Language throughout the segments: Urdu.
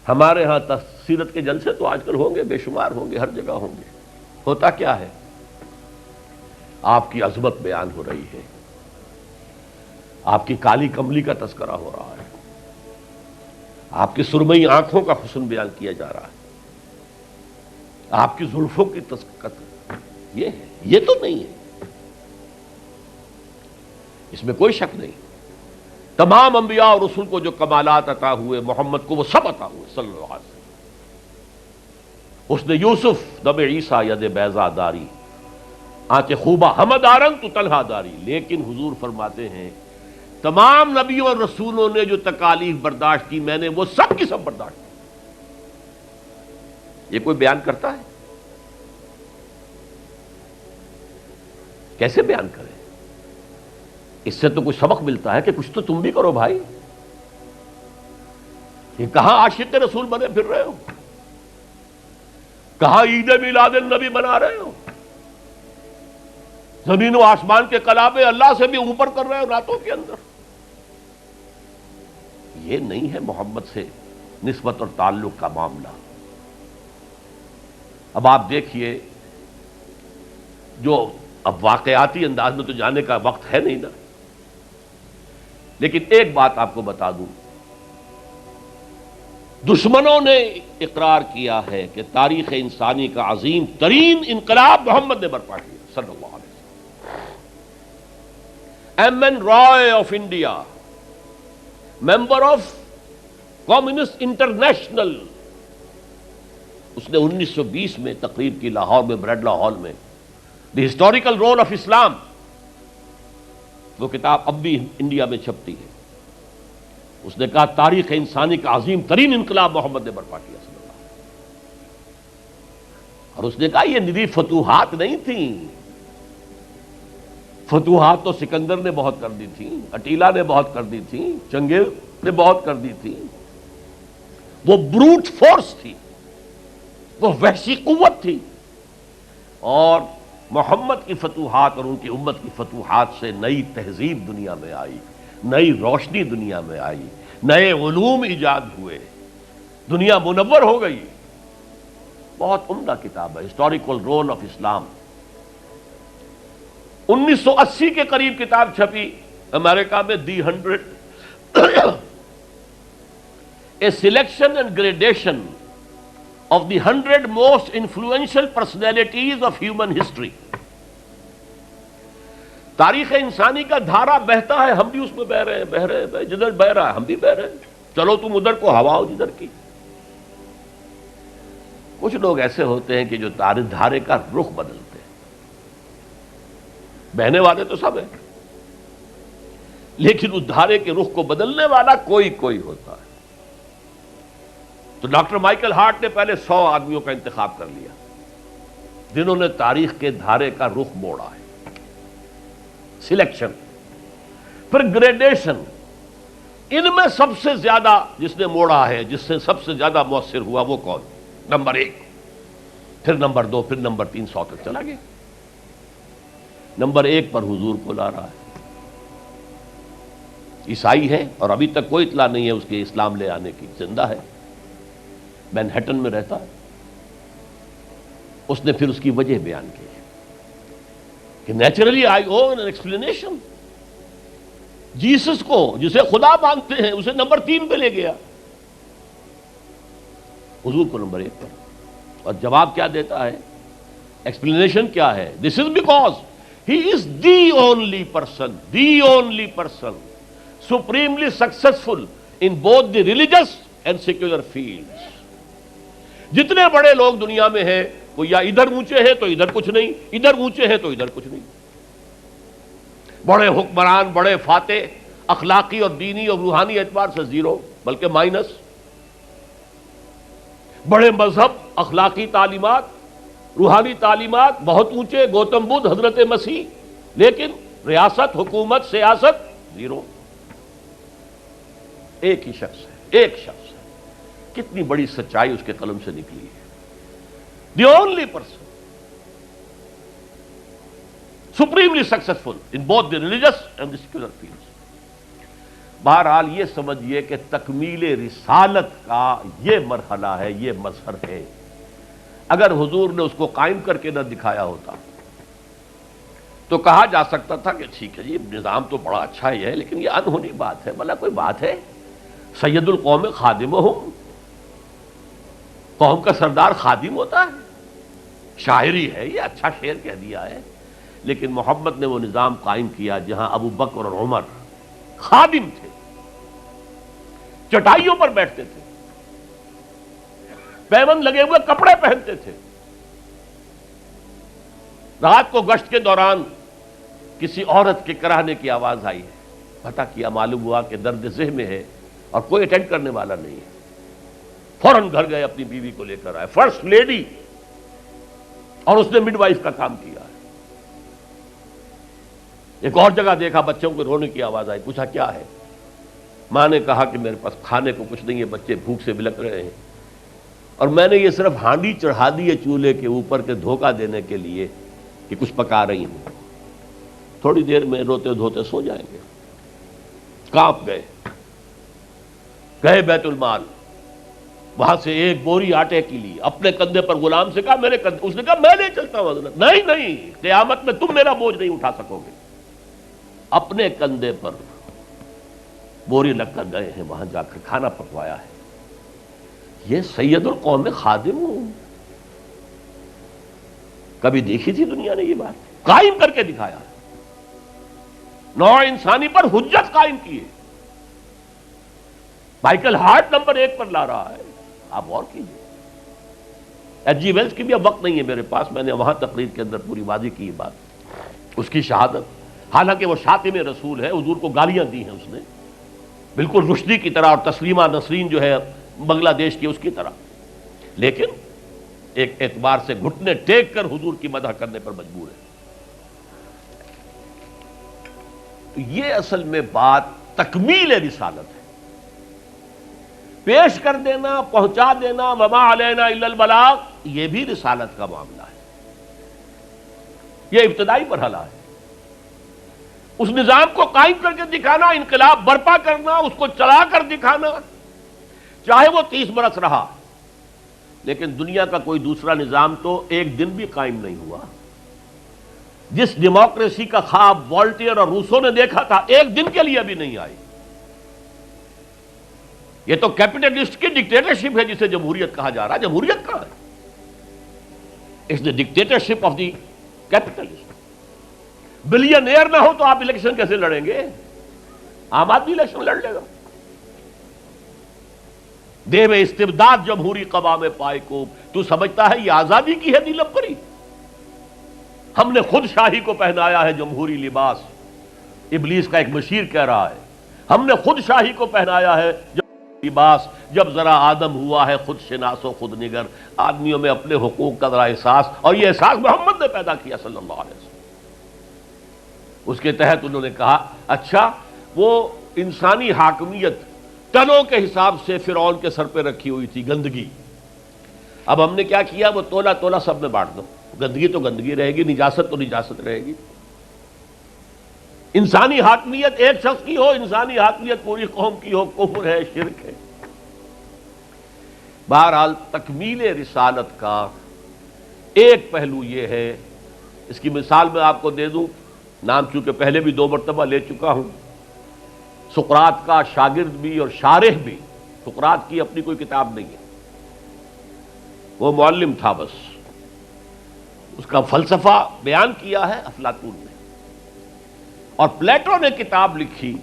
ہمارے ہاں سیرت کے جلسے تو آج کل ہوں گے، بے شمار ہوں گے، ہر جگہ ہوں گے. ہوتا کیا ہے؟ آپ کی عظمت بیان ہو رہی ہے، آپ کی کالی کملی کا تذکرہ ہو رہا ہے، آپ کی سرمئی آنکھوں کا حسن بیان کیا جا رہا ہے، آپ کی زلفوں کی یہ ہے، یہ تو نہیں ہے، اس میں کوئی شک نہیں. تمام انبیاء اور رسول کو جو کمالات عطا ہوئے، محمد کو وہ سب عطا ہوئے صلی اللہ علیہ وسلم. اس نے یوسف دم عیسیٰ ید بیضا داری آنچ خوبہ ہمدارن تو تنہا داری. لیکن حضور فرماتے ہیں تمام نبیوں اور رسولوں نے جو تکالیف برداشت کی، میں نے وہ سب کی سب برداشت کی. یہ کوئی بیان کرتا ہے؟ کیسے بیان کرے؟ اس سے تو کچھ سبق ملتا ہے کہ کچھ تو تم بھی کرو بھائی. یہ کہاں عاشق رسول بنے پھر رہے ہو؟ کہاں عید میلاد النبی بنا رہے ہو؟ زمین و آسمان کے کلابے اللہ سے بھی اوپر کر رہے ہو راتوں کے اندر. یہ نہیں ہے محمد سے نسبت اور تعلق کا معاملہ. اب آپ دیکھیے، جو اب واقعاتی انداز میں تو جانے کا وقت ہے نہیں نا، لیکن ایک بات آپ کو بتا دوں، دشمنوں نے اقرار کیا ہے کہ تاریخ انسانی کا عظیم ترین انقلاب محمد نے برپا کیا صلی اللہ علیہ وسلم. M N Roy of India, member of Communist International, اس نے 1920 میں تقریر کی لاہور میں، بریڈلا ہال میں، دی ہسٹوریکل رول آف اسلام. وہ کتاب اب بھی انڈیا میں چھپتی ہے. اس نے کہا تاریخ انسانی کا عظیم ترین انقلاب محمد نے برپا کیا صلی اللہ علیہ وسلم. اور اس نے کہا یہ ندی فتوحات نہیں تھیں. فتوحات تو سکندر نے بہت کر دی تھی، اٹیلا نے بہت کر دی تھی، چنگیز نے بہت کر دی تھی. وہ بروٹ فورس تھی، وہ وحشی قوت تھی. اور محمد کی فتوحات اور ان کی امت کی فتوحات سے نئی تہذیب دنیا میں آئی، نئی روشنی دنیا میں آئی، نئے علوم ایجاد ہوئے، دنیا منور ہو گئی. بہت عمدہ کتاب ہے ہسٹوریکل رول آف اسلام. 1980 کے قریب کتاب چھپی امریکہ میں، دی 100 a selection and gradation of the 100 most influential personalities of human history. تاریخ انسانی کا دھارا بہتا ہے، ہم بھی اس میں بہ رہے ہیں، جدھر بہ رہا ہے ہم بھی بہ رہے ہیں. چلو تم ادھر کو ہوا ہو جدھر کی. کچھ لوگ ایسے ہوتے ہیں کہ جو دھارے کا رخ بدلتے ہیں. بہنے والے تو سب ہیں، لیکن اس دھارے کے رخ کو بدلنے والا کوئی ہوتا ہے. تو ڈاکٹر مائیکل ہارٹ نے پہلے 100 آدمیوں کا انتخاب کر لیا جنہوں نے تاریخ کے دھارے کا رخ موڑا ہے. سلیکشن، پھر گریڈیشن. ان میں سب سے زیادہ جس نے موڑا ہے، جس سے سب سے زیادہ مؤثر ہوا، وہ کون؟ نمبر 1، پھر نمبر 2، پھر نمبر 3، 100 تک چلا گیا. نمبر 1 پر حضور کو لا رہا ہے. عیسائی ہے اور ابھی تک کوئی اطلاع نہیں ہے اس کے اسلام لے آنے کی. زندہ ہے، مینہٹن میں رہتا ہے. اس نے پھر اس کی وجہ بیان کی کہ naturally I own an explanation. Jesus کو جسے خدا مانتے ہیں اسے نمبر 3 پہ لے گیا، حضور کو نمبر 1 پر. اور جواب کیا دیتا ہے؟ ایکسپلینیشن کیا ہے؟ This is because he is the only person supremely successful in both the religious and secular fields. جتنے بڑے لوگ دنیا میں ہیں وہ یا ادھر اونچے ہیں تو ادھر کچھ نہیں، ادھر اونچے ہیں تو ادھر کچھ نہیں. بڑے حکمران، بڑے فاتح، اخلاقی اور دینی اور روحانی اعتبار سے 0 بلکہ مائنس. بڑے مذہب، اخلاقی تعلیمات، روحانی تعلیمات بہت اونچے، گوتم بدھ، حضرت مسیح، لیکن ریاست، حکومت، سیاست 0. ایک ہی شخص ہے، ایک شخص ہے. کتنی بڑی سچائی اس کے قلم سے نکلی ہے. دی only person supremely successful in both the religious and the secular fields. بہرحال یہ سمجھیے کہ تکمیل رسالت کا یہ مرحلہ ہے، یہ مظہر ہے۔ اگر حضور نے اس کو قائم کر کے نہ دکھایا ہوتا تو کہا جا سکتا تھا کہ ٹھیک ہے جی نظام تو بڑا اچھا ہی ہے، لیکن یہ انہونی بات ہے، بھلا کوئی بات ہے؟ سید القوم خادمہم، قوم کا سردار خادم ہوتا ہے، شاعری ہے یہ، اچھا شعر کہہ دیا ہے۔ لیکن محمد نے وہ نظام قائم کیا جہاں ابو بکر اور عمر خادم تھے، چٹائیوں پر بیٹھتے تھے، پیوند لگے ہوئے کپڑے پہنتے تھے، رات کو گشت کے دوران کسی عورت کے کراہنے کی آواز آئی ہے، پتہ کیا، معلوم ہوا کہ درد ذہ میں ہے اور کوئی اٹینڈ کرنے والا نہیں ہے، فوراً گھر گئے، اپنی بیوی کو لے کر آئے، فرسٹ لیڈی، اور اس نے مڈ وائف کا کام کیا ہے۔ ایک اور جگہ دیکھا، بچوں کو رونے کی آواز آئی، پوچھا کیا ہے؟ ماں نے کہا کہ میرے پاس کھانے کو کچھ نہیں ہے، بچے بھوک سے بلک رہے ہیں، اور میں نے یہ صرف ہانڈی چڑھا دی ہے چولہے کے اوپر کے دھوکہ دینے کے لیے کہ کچھ پکا رہی ہوں، تھوڑی دیر میں روتے دھوتے سو جائیں گے۔ کانپ گئے بیت المال، وہاں سے ایک بوری آٹے کی لی، اپنے کندھے پر، غلام سے کہا میرے کندھے، اس نے کہا میں نہیں چلتا ہوں حضرت۔ نہیں، قیامت میں تم میرا بوجھ نہیں اٹھا سکو گے۔ اپنے کندھے پر بوری لگ کر گئے ہیں، وہاں جا کر کھانا پکوایا ہے۔ یہ سید القوم خادم ہوں، کبھی دیکھی تھی دنیا نے یہ بات؟ قائم کر کے دکھایا، نوع انسانی پر حجت قائم کی ہے۔ مائیکل ہارٹ نمبر 1 پر لا رہا ہے، آپ غور کیجیے۔ ایچ جی ویلز کی بھی اب وقت نہیں ہے میرے پاس، میں نے وہاں تقریر کے اندر پوری واضح کی بات، اس کی شہادت، حالانکہ وہ شاتم رسول ہے، حضور کو گالیاں دی ہیں اس نے، بالکل رشدی کی طرح، اور تسلیمہ نسرین جو ہے بنگلہ دیش کی اس کی طرح، لیکن ایک اعتبار سے گھٹنے ٹیک کر حضور کی مدح کرنے پر مجبور ہے۔ تو یہ اصل میں بات تکمیل رسالت ہے، پیش کر دینا، پہنچا دینا، وما علینا الا البلاغ، یہ بھی رسالت کا معاملہ ہے، یہ ابتدائی مرحلہ ہے۔ اس نظام کو قائم کر کے دکھانا، انقلاب برپا کرنا، اس کو چلا کر دکھانا، چاہے وہ 30 برس رہا، لیکن دنیا کا کوئی دوسرا نظام تو ایک دن بھی قائم نہیں ہوا۔ جس ڈیموکریسی کا خواب والٹیئر اور روسو نے دیکھا تھا، ایک دن کے لیے بھی نہیں آئی۔ یہ تو کیپٹلسٹ کی ڈکٹیٹرشپ ہے جسے جمہوریت کہا جا رہا ہے۔ جمہوریت کہاں ہے؟ It's the dictatorship of the capitalist. Billionaire نہ ہو تو آپ الیکشن کیسے لڑیں گے؟ عام آدمی الیکشن لڑ لے گا۔ دے میں استبداد جمہوری قوام پائے کو، تو سمجھتا ہے یہ آزادی کی ہے نیلم پری؟ ہم نے خود شاہی کو پہنایا ہے جمہوری لباس، ابلیس کا ایک مشیر کہہ رہا ہے، ہم نے خود شاہی کو پہنایا ہے جمہوری لباس، جب ذرا آدم ہوا ہے خود شناس و خود نگر۔ آدمیوں میں اپنے حقوق کا ذرا احساس، اور یہ احساس محمد نے پیدا کیا صلی اللہ علیہ وسلم۔ اس کے تحت انہوں نے کہا اچھا وہ انسانی حاکمیت ٹنوں کے حساب سے فرعون کے سر پہ رکھی ہوئی تھی، گندگی، اب ہم نے کیا کیا، وہ تولا تولا سب میں بانٹ دو، گندگی تو گندگی رہے گی، نجاست تو نجاست رہے گی۔ انسانی حاکمیت ایک شخص کی ہو، انسانی حاکمیت پوری قوم کی ہو، کفر ہے، شرک ہے۔ بہرحال تکمیل رسالت کا ایک پہلو یہ ہے، اس کی مثال میں آپ کو دے دوں، نام چونکہ پہلے بھی 2 مرتبہ لے چکا ہوں، سقراط کا شاگرد بھی اور شارح بھی، سقراط کی اپنی کوئی کتاب نہیں ہے، وہ معلم تھا بس، اس کا فلسفہ بیان کیا ہے افلاطون نے، اور پلیٹو نے کتاب لکھی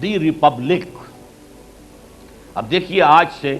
دی ریپبلک۔ اب دیکھیے آج سے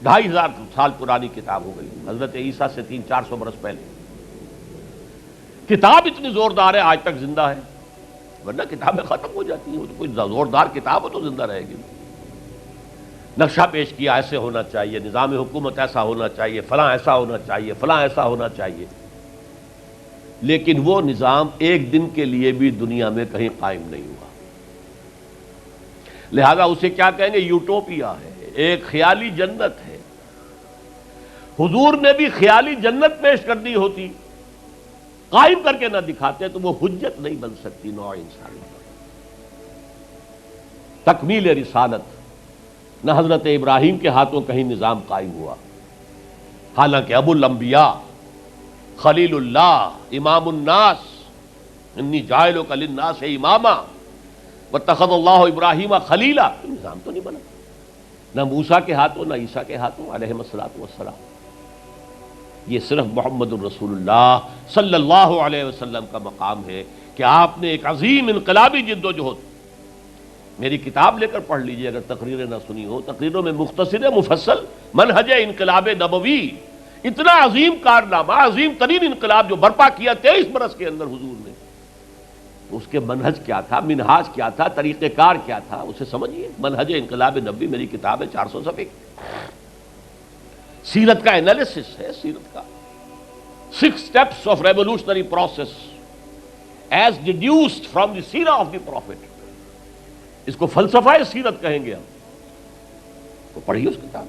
2500 سال پرانی کتاب ہو گئی، حضرت عیسیٰ سے 300-400 برس پہلے، کتاب اتنی زوردار ہے آج تک زندہ ہے، ورنہ کتابیں ختم ہو جاتی ہیں، وہ تو کوئی زوردار کتاب ہو تو زندہ رہے گی۔ نقشہ پیش کیا ایسے ہونا چاہیے، نظام حکومت ایسا ہونا چاہیے، فلاں ایسا ہونا چاہیے، فلاں ایسا ہونا چاہیے، لیکن وہ نظام ایک دن کے لیے بھی دنیا میں کہیں قائم نہیں ہوا، لہذا اسے کیا کہیں گے؟ یوٹوپیا ہے، ایک خیالی جنت ہے۔ حضور نے بھی خیالی جنت پیش کر دی ہوتی، قائم کر کے نہ دکھاتے تو وہ حجت نہیں بن سکتی نوع انسانی۔ تکمیل رسالت، نہ حضرت ابراہیم کے ہاتھوں کہیں نظام قائم ہوا، حالانکہ ابو الانبیاء، خلیل اللہ، امام الناس، انی جاعلک للناس اماما واتخذ اللہ ابراہیم خلیلا، نظام تو نہیں بنا، نہ موسیٰ کے ہاتھوں نہ عیسیٰ کے ہاتھوں علیہم الصلوۃ والسلام۔ یہ صرف محمد الرسول اللہ صلی اللہ علیہ وسلم کا مقام ہے کہ آپ نے ایک عظیم انقلابی جد و جہد، میری کتاب لے کر پڑھ لیجئے اگر تقریریں نہ سنی ہو، تقریروں میں مختصر مفصل منہج انقلاب نبوی، اتنا عظیم کارنامہ، عظیم ترین انقلاب جو برپا کیا 23 برس کے اندر حضور نے، تو اس کے منہج کیا تھا، منہاج کیا تھا، طریقہ کار کیا تھا، اسے سمجھیے۔ منہج انقلاب نبوی میری کتاب ہے، 400 صفحے کی، سیرت کا انالیسس ہے، سیرت کا 6 steps of revolutionary process as deduced from the سیرہ of the prophet، اس کو فلسفہ سیرت کہیں گے ہم، تو پڑھیے اس کتاب۔